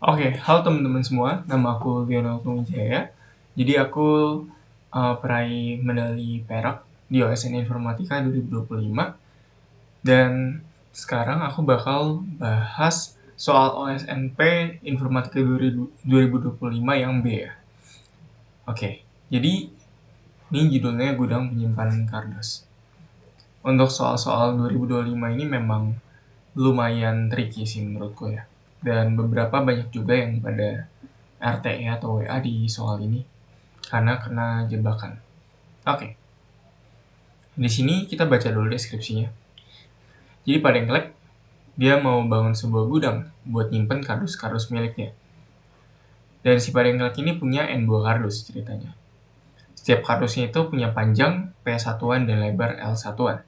Oke, halo teman-teman semua, nama aku Lionel Wijaya. Jadi aku peraih medali perak di OSN Informatika 2025 dan sekarang aku bakal bahas soal OSNP Informatika 2025 yang B ya. Oke, jadi ini judulnya Gudang Penyimpanan Kardus. Untuk soal-soal 2025 ini memang lumayan tricky sih menurutku ya. Dan beberapa banyak juga yang pada RTE atau WA di soal ini karena kena jebakan. Oke. Di sini kita baca dulu deskripsinya. Jadi Pak Dengklek dia mau bangun sebuah gudang buat nyimpen kardus-kardus miliknya. Dan si Pak Dengklek ini punya N buah kardus ceritanya. Setiap kardusnya itu punya panjang P1-an dan lebar L1-an.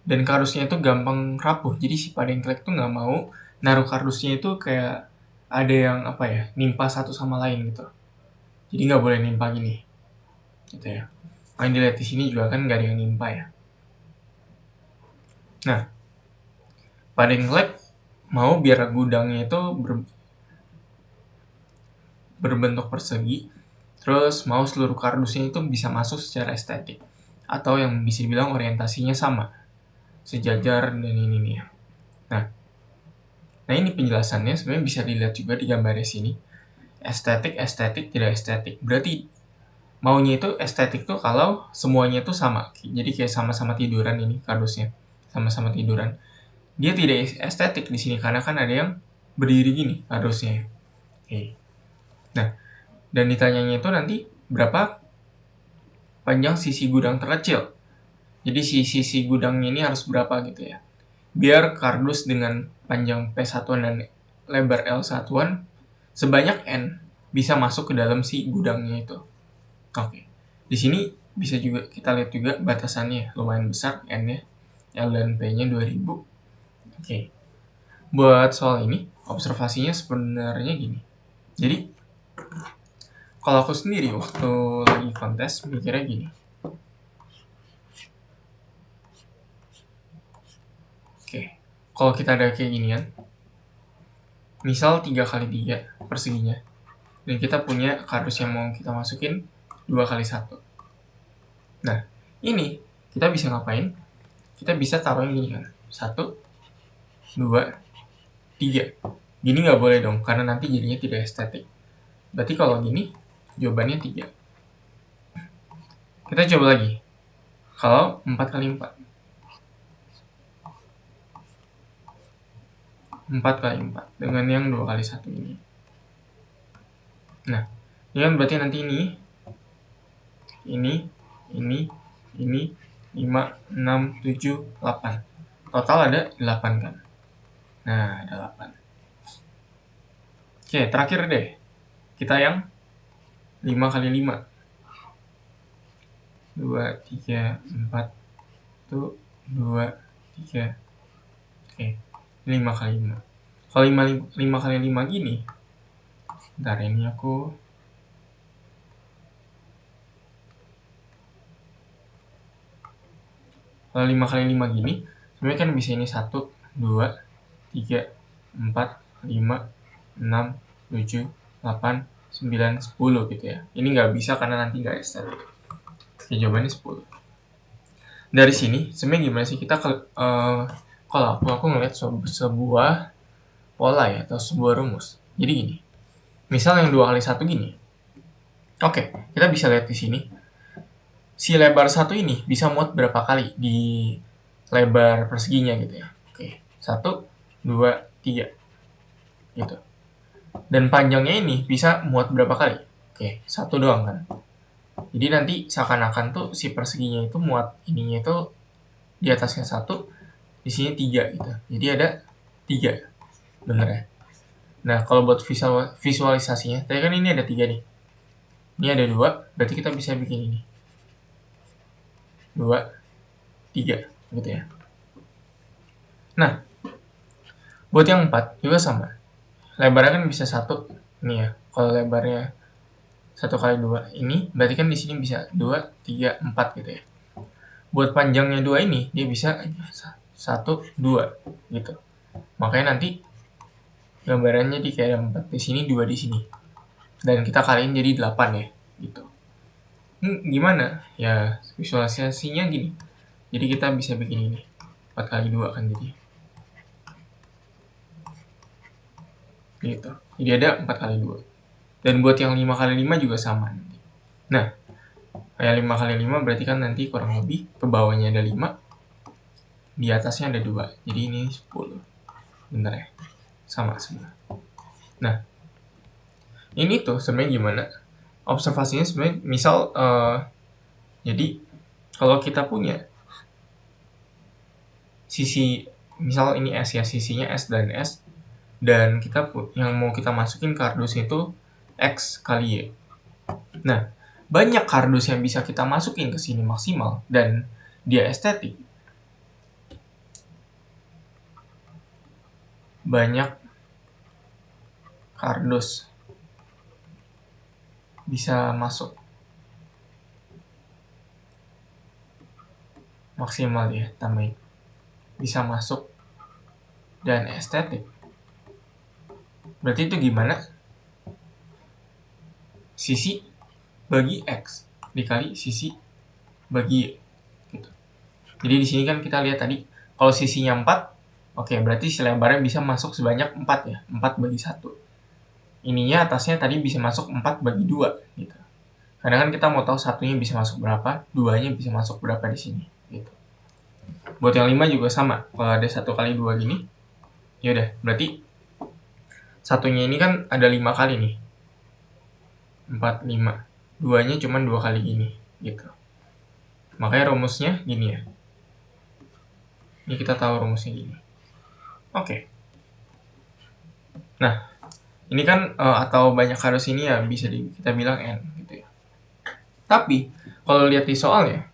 Dan kardusnya itu gampang rapuh. Jadi si Pak Dengklek tuh nggak mau naruh kardusnya itu kayak ada yang nimpa satu sama lain gitu. Jadi nggak boleh nimpa gini, gitu ya. Yang dilihat di sini juga kan nggak ada yang nimpa ya. Nah, Pak Dengklek mau biar gudangnya itu berbentuk persegi, terus mau seluruh kardusnya itu bisa masuk secara estetik, atau yang bisa dibilang orientasinya sama, sejajar dan ini nih ya. Nah ini penjelasannya sebenarnya bisa dilihat juga di gambarnya sini. Estetik, tidak estetik. Berarti maunya itu estetik tuh kalau semuanya tuh sama. Jadi kayak sama-sama tiduran ini kardusnya, sama-sama tiduran. Dia tidak estetik di sini karena kan ada yang berdiri gini kardusnya. Oke. Nah, dan ditanyanya itu nanti berapa panjang sisi gudang terkecil. Jadi sisi gudangnya ini harus berapa gitu ya. Biar kardus dengan panjang P1 dan lebar L1 sebanyak N bisa masuk ke dalam si gudangnya itu. Oke. Di sini bisa juga kita lihat juga batasannya lumayan besar N-nya. L dan P-nya 2000. Oke. Buat soal ini, observasinya sebenarnya gini. Jadi, kalau aku sendiri waktu lagi kontes mikirnya gini. Oke. Kalau kita ada kayak ginian, misal 3x3 perseginya, dan kita punya kardus yang mau kita masukin 2x1. Nah, ini kita bisa ngapain? Kita bisa taruh yang gini kan. 1, 2, 3. Gini nggak boleh dong, karena nanti jadinya tidak estetik. Berarti kalau gini, jawabannya 3. Kita coba lagi. Kalau 4x4. 4x4 dengan yang 2x1 ini. Nah, ini kan berarti nanti ini 5, 6, 7, 8. Total ada 8 kan. Nah, ada 8. Oke, terakhir deh. Kita yang 5x5. 2, 3, 4. 1, 2, 3. Oke, 5x5. Kalau 5x5 gini, bentar ini aku kalau 5x5 gini, sebenarnya kan bisa ini 1, 2, 3, 4, 5, 6, 7, 8, 9, 10 gitu ya. Ini nggak bisa karena nanti nggak estetik. Oke, jawabannya 10. Dari sini, sebenarnya gimana sih kita kalau aku ngeliat sebuah pola ya, atau sebuah rumus. Jadi gini, misal yang 2x1 gini. Oke, kita bisa lihat di sini. Si lebar 1 ini bisa muat berapa kali di lebar perseginya gitu ya. Oke, 1, 2, 3 gitu. Dan panjangnya ini bisa muat berapa kali? Oke, 1 doang kan. Jadi nanti seakan-akan tuh si perseginya itu muat ininya itu di atasnya 1, di sini 3 gitu. Jadi ada 3. Bener ya? Nah, kalau buat visualisasinya, tadi kan ini ada 3 nih. Ini ada 2, berarti kita bisa bikin ini. 2, 3 gitu ya. Nah, buat yang 4 juga sama. Lebarnya kan bisa 1. Ini ya. Kalau lebarnya 1x2 ini, berarti kan di sini bisa 2, 3, 4 gitu ya. Buat panjangnya 2 ini, dia bisa 1, 2 gitu. Makanya nanti gambarannya di kayak ada 4 di sini, 2 di sini. Dan kita kaliin jadi 8 ya, gitu. Gimana? Ya, visualisasinya gini. Jadi kita bisa bikin ini. 4 kali 2 kan jadi. Gitu. Jadi ada 4 kali 2. Dan buat yang 5 kali 5 juga sama. Nah, kayak 5 kali 5 berarti kan nanti kurang lebih ke bawahnya ada 5, di atasnya ada 2. Jadi ini 10. Bener ya? Sama semua. Nah, ini tuh sebenarnya gimana? Observasinya sebenarnya misal jadi kalau kita punya sisi, misal ini S ya, sisinya S dan S, dan kita yang mau kita masukin kardus itu X kali Y. Nah, banyak kardus yang bisa kita masukin ke sini maksimal dan dia estetik. Banyak kardus bisa masuk maksimal ya, tambahin bisa masuk dan estetik. Berarti itu gimana? Sisi bagi X dikali sisi bagi Y gitu. Jadi di sini kan kita lihat tadi kalau sisinya 4, oke, berarti si lebarnya bisa masuk sebanyak 4 ya, 4 bagi 1. Ininya atasnya tadi bisa masuk 4 bagi 2 gitu. Karena kan kita mau tahu satunya bisa masuk berapa, duanya bisa masuk berapa di sini gitu. Buat yang 5 juga sama. Kalau ada 1 kali 2 gini, ya udah, berarti satunya ini kan ada 5 kali nih. 4, 5. Duanya cuma 2 kali gini gitu. Makanya rumusnya gini ya. Ini kita tahu rumusnya gini. Oke. Nah, ini kan atau banyak kardus ini ya bisa kita bilang N gitu ya. Tapi kalau lihat di soalnya,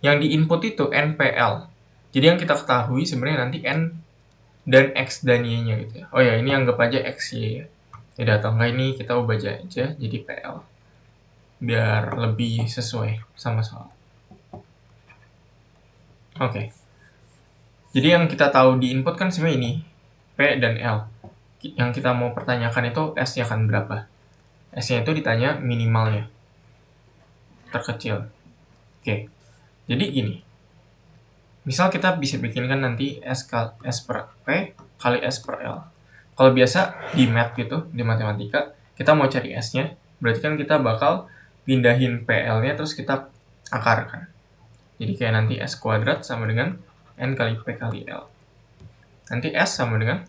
yang di input itu NPL. Jadi yang kita ketahui sebenarnya nanti N dan X dan Y-nya gitu ya. Oh ya, ini anggap aja X, Y ya. Tidak atau enggak ini kita ubah aja jadi PL. Biar lebih sesuai sama soal. Oke. Jadi yang kita tahu di input kan sebenarnya ini, P dan L. Yang kita mau pertanyakan itu S-nya kan berapa. S-nya itu ditanya minimalnya. Terkecil. Oke. Jadi gini. Misal kita bisa bikinkan nanti S per P kali S per L. Kalau biasa di math gitu, di matematika, kita mau cari S-nya, berarti kan kita bakal pindahin PL-nya terus kita akarkan. Jadi kayak nanti S kuadrat sama dengan N kali P kali L. Nanti S sama dengan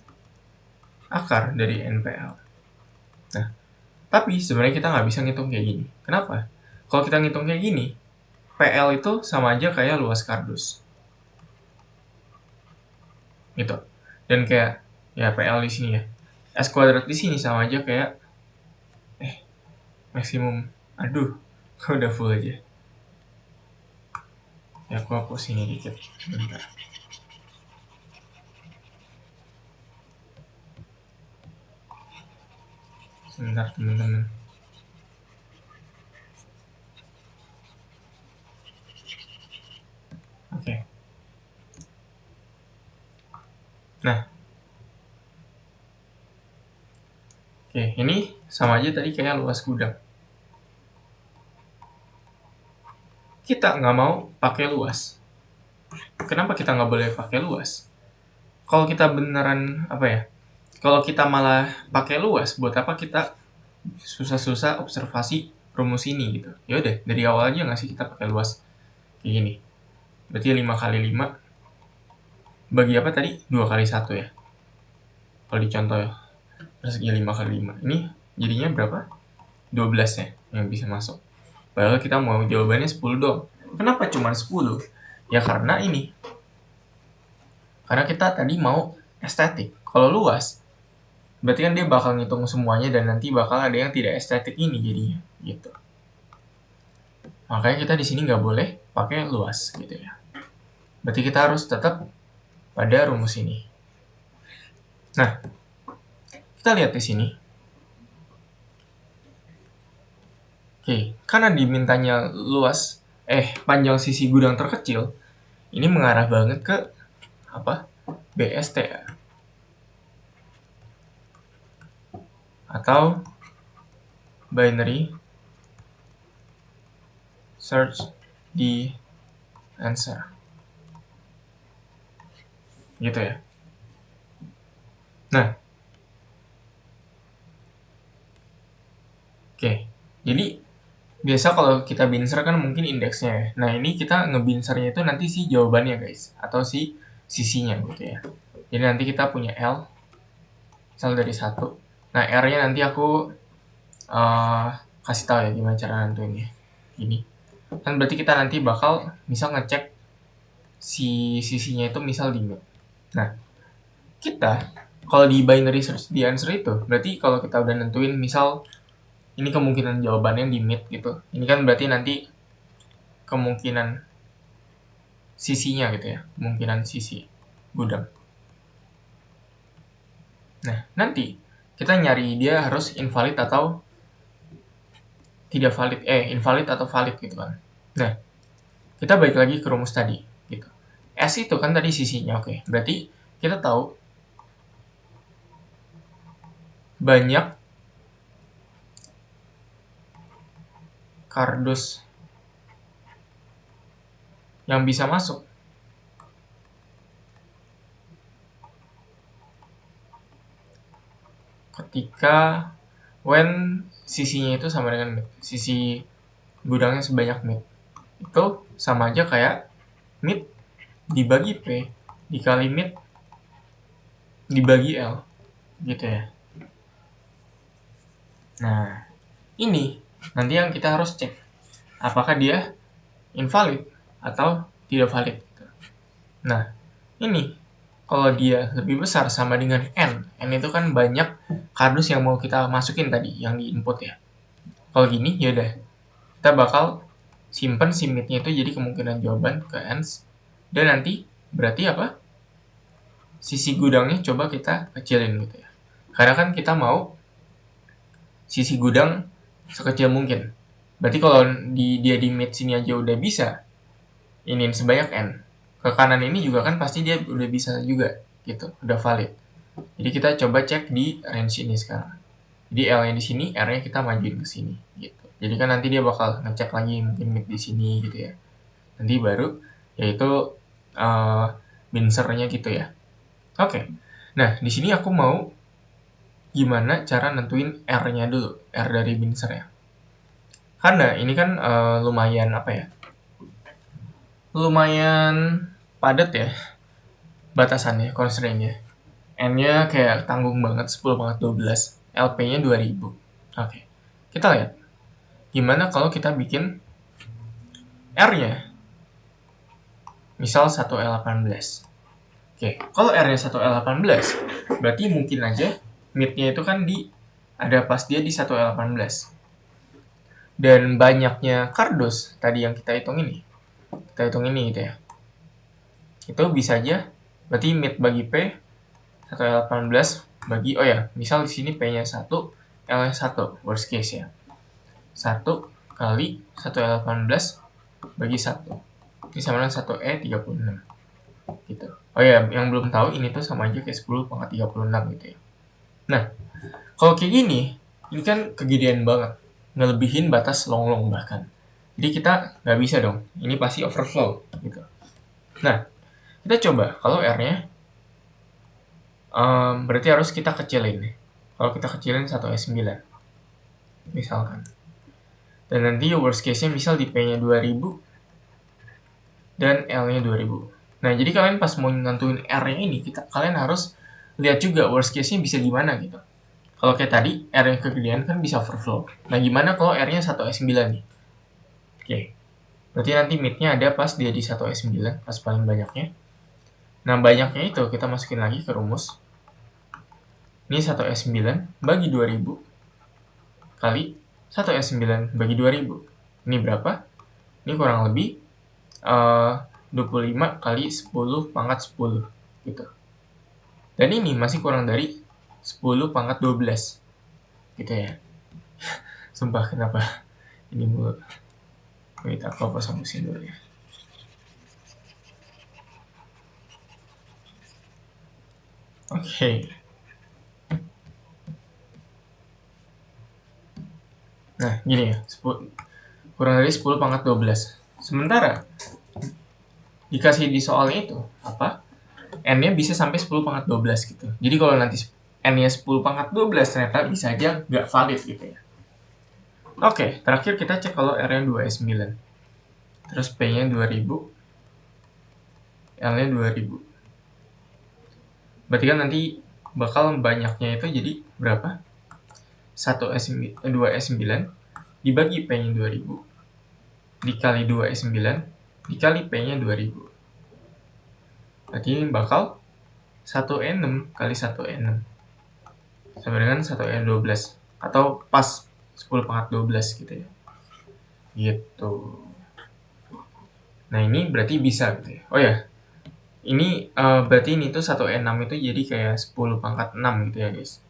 akar dari NPL. Nah, tapi sebenarnya kita nggak bisa ngitung kayak gini. Kenapa? Kalau kita ngitung kayak gini, PL itu sama aja kayak luas kardus. Gitu. Dan kayak ya PL di sini ya. S kuadrat di sini sama aja kayak maksimum. Aduh, udah full aja. Ya aku hapus ini dikit. Bentar. Sebentar teman-teman. Oke. Nah. Oke, ini sama aja tadi kayak luas gudang. Kita nggak mau pakai luas. Kenapa kita nggak boleh pakai luas? Kalau kita beneran apa ya? Kalau kita malah pakai luas, buat apa kita susah-susah observasi rumus ini gitu? Ya udah, dari awal aja nggak sih kita pakai luas kayak gini. Berarti 5 kali 5 bagi apa tadi? 2 kali 1 ya. Kalau dicontoh ya, persegi 5 kali 5. Ini jadinya berapa? 12 ya yang bisa masuk. Padahal kita mau jawabannya 10 dong. Kenapa cuma 10? Ya karena ini. Karena kita tadi mau estetik. Kalau luas, berarti kan dia bakal ngitung semuanya dan nanti bakal ada yang tidak estetik ini jadinya gitu. Makanya kita di sini nggak boleh pakai luas gitu ya. Berarti kita harus tetap pada rumus ini. Nah, kita lihat di sini. Oke, karena dimintanya luas panjang sisi gudang terkecil, ini mengarah banget ke apa? BST ya. atau binary search the answer. Gitu ya. Nah, oke. Jadi biasa kalau kita binser kan mungkin indeksnya ya. Nah, ini kita ngebinsernya itu nanti si jawabannya guys, atau si sisinya gitu ya. Jadi nanti kita punya L, misal dari 1. Nah, R-nya nanti aku kasih tahu ya gimana cara nentuinnya. Gini. Kan berarti kita nanti bakal misal ngecek si sisinya itu misal di mid. Nah, kita kalau di binary search the answer itu, berarti kalau kita udah nentuin misal ini kemungkinan jawabannya di mid gitu. Ini kan berarti nanti kemungkinan sisinya gitu ya, kemungkinan sisi gudang. Nah, nanti kita nyari dia harus invalid atau tidak valid, invalid atau valid gitu kan. Nah, kita balik lagi ke rumus tadi gitu. S itu kan tadi sisinya, oke. Berarti kita tahu banyak kardus yang bisa masuk ketika when sisinya itu sama dengan mid. Sisi gudangnya sebanyak mid. Itu sama aja kayak mid dibagi P dikali mid dibagi L gitu ya. Nah, ini nanti yang kita harus cek apakah dia invalid atau tidak valid. Nah, ini kalau dia lebih besar sama dengan n itu kan banyak kardus yang mau kita masukin tadi yang di input ya. Kalau gini ya udah kita bakal simpen si mid-nya itu jadi kemungkinan jawaban ke ends, dan nanti berarti apa? Sisi gudangnya coba kita kecilin gitu ya. Karena kan kita mau sisi gudang sekecil mungkin. Berarti kalau dia di mid sini aja udah bisa ini sebanyak n, ke kanan ini juga kan pasti dia udah bisa juga gitu, udah valid. Jadi kita coba cek di range ini sekarang. Jadi L-nya di sini, R-nya kita majuin ke sini gitu. Jadi kan nanti dia bakal ngecek lagi mungkin mid di sini gitu ya. Nanti baru yaitu binsernya gitu ya. Oke. Nah, di sini aku mau gimana cara nentuin R-nya dulu, R dari binser ya. Karena ini kan lumayan apa ya? Lumayan padat ya batasannya, constraint-nya. N-nya kayak tanggung banget, 10 banget 12. LP-nya 2000. Oke. Kita lihat. Gimana kalau kita bikin R-nya? Misal 1L18. Oke, kalau R-nya 1L18, berarti mungkin aja mid-nya itu kan ada pas dia di 1L18. Dan banyaknya kardus tadi yang kita hitung ini. Kita hitung ini gitu ya. Itu bisa aja berarti mid bagi P 1L18 bagi, oh ya, misal di sini P-nya 1, L-nya 1, worst case ya. 1 kali 1L18 bagi 1. Ini sama dengan 1E36. Gitu. Oh ya, yang belum tahu ini tuh sama aja kayak 10 pangkat 36 gitu ya. Nah, kalau kayak gini, ini kan kegedean banget. Ngelebihin batas long-long bahkan. Jadi kita nggak bisa dong. Ini pasti overflow gitu. Nah, kita coba kalau R-nya berarti harus kita kecilin. Kalau kita kecilin 1S9 misalkan. Dan nanti worst case-nya misal di P-nya 2000 dan L-nya 2000. Nah, jadi kalian pas mau nentuin R-nya ini, kalian harus lihat juga worst case-nya bisa gimana gitu. Kalau kayak tadi, R yang kegedean kan bisa overflow. Nah, gimana kalau R-nya 1S9 nih? Oke. Berarti nanti mid-nya ada pas dia di 1S9, pas paling banyaknya. Nah, banyaknya itu kita masukin lagi ke rumus. Ini 1S9 bagi 2000 kali 1S9 bagi 2000. Ini berapa? Ini kurang lebih 25 kali 10 pangkat 10 gitu. Dan ini masih kurang dari 10 pangkat 12 gitu ya. Sumpah kenapa ini mulu. Wait, aku hapus dulu ya. Oke. Nah, gini ya, kurang dari 10 pangkat 12. Sementara dikasih di soalnya itu apa? N-nya bisa sampai 10 pangkat 12 gitu. Jadi kalau nanti N-nya 10 pangkat 12 ternyata bisa aja nggak valid gitu ya. Oke, terakhir kita cek kalau R-nya 2S9. Terus P-nya 2000, L-nya 2000. Berarti kan nanti bakal banyaknya itu jadi berapa? 2S9 dibagi P-nya 2000 dikali 2S9 dikali P-nya 2000. Berarti ini bakal 1E6 kali 1E6 sama dengan 1E12 atau pas 10 pangkat 12 gitu ya. Gitu. Nah, ini berarti bisa gitu ya. Oh ya, ini berarti ini tuh 1E6 itu jadi kayak 10 pangkat 6 gitu ya guys.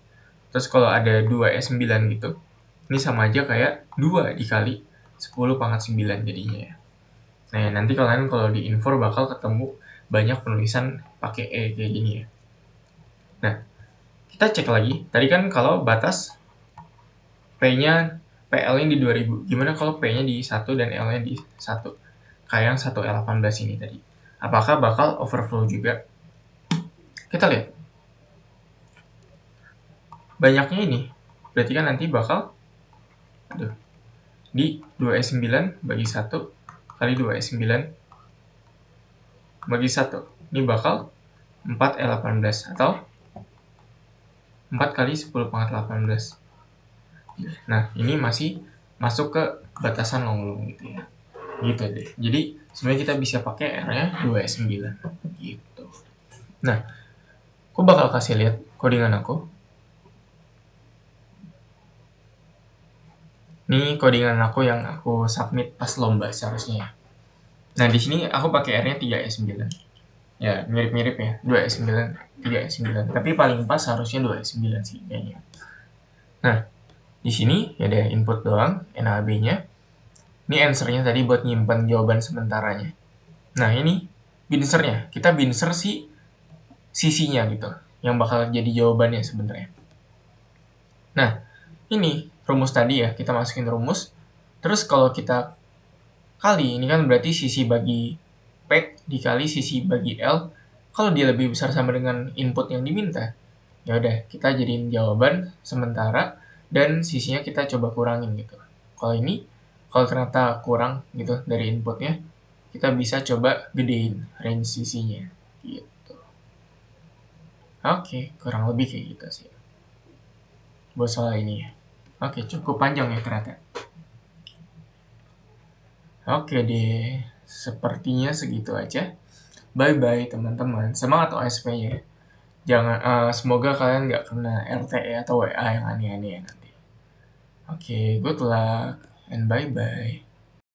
Terus kalau ada 2E9 gitu, ini sama aja kayak 2 dikali 10 pangkat 9 jadinya ya. Nah, nanti kalian kalau di infor bakal ketemu banyak penulisan pakai E kayak gini ya. Nah, kita cek lagi. Tadi kan kalau batas P-nya PL-nya di 2000. Gimana kalau P-nya di 1 dan L-nya di 1? Kayak yang 1E18 ini tadi. Apakah bakal overflow juga? Kita lihat. Banyaknya ini. Berarti kan nanti bakal di 2E9 bagi 1 kali 2E9 bagi 1. Ini bakal 4E18 atau 4 kali 10 pangkat 18. Nah, ini masih masuk ke batasan long gitu ya. Gitu deh. Jadi sebenarnya kita bisa pakai R-nya 2S9 gitu. Nah, aku bakal kasih lihat codingan aku. Ini codingan aku yang aku submit pas lomba seharusnya. Nah, di sini aku pakai R-nya 3S9. Ya, mirip-mirip ya. 2S9, 3S9. Tapi paling pas harusnya 2S9 sih kayaknya. Nah, di sini ya ada input doang, NAB-nya. Ini answer-nya tadi buat nyimpan jawaban sementaranya. Nah, ini binsernya. Kita binser si sisinya gitu, yang bakal jadi jawabannya sebenarnya. Nah, ini rumus tadi ya, kita masukin rumus. Terus kalau kita kali, ini kan berarti sisi bagi P dikali sisi bagi L. Kalau dia lebih besar sama dengan input yang diminta, ya udah kita jadiin jawaban sementara dan sisinya kita coba kurangin gitu. Kalau ini, kalau ternyata kurang gitu dari inputnya, kita bisa coba gedein range sisinya gitu. Oke, kurang lebih kayak gitu sih buat soal ini ya. Oke, cukup panjang ya ternyata. Oke deh, sepertinya segitu aja. Bye-bye teman-teman, semangat OSP-nya. Semoga kalian nggak kena RTE atau WA yang aneh-aneh ya nanti. Oke, good luck and bye-bye.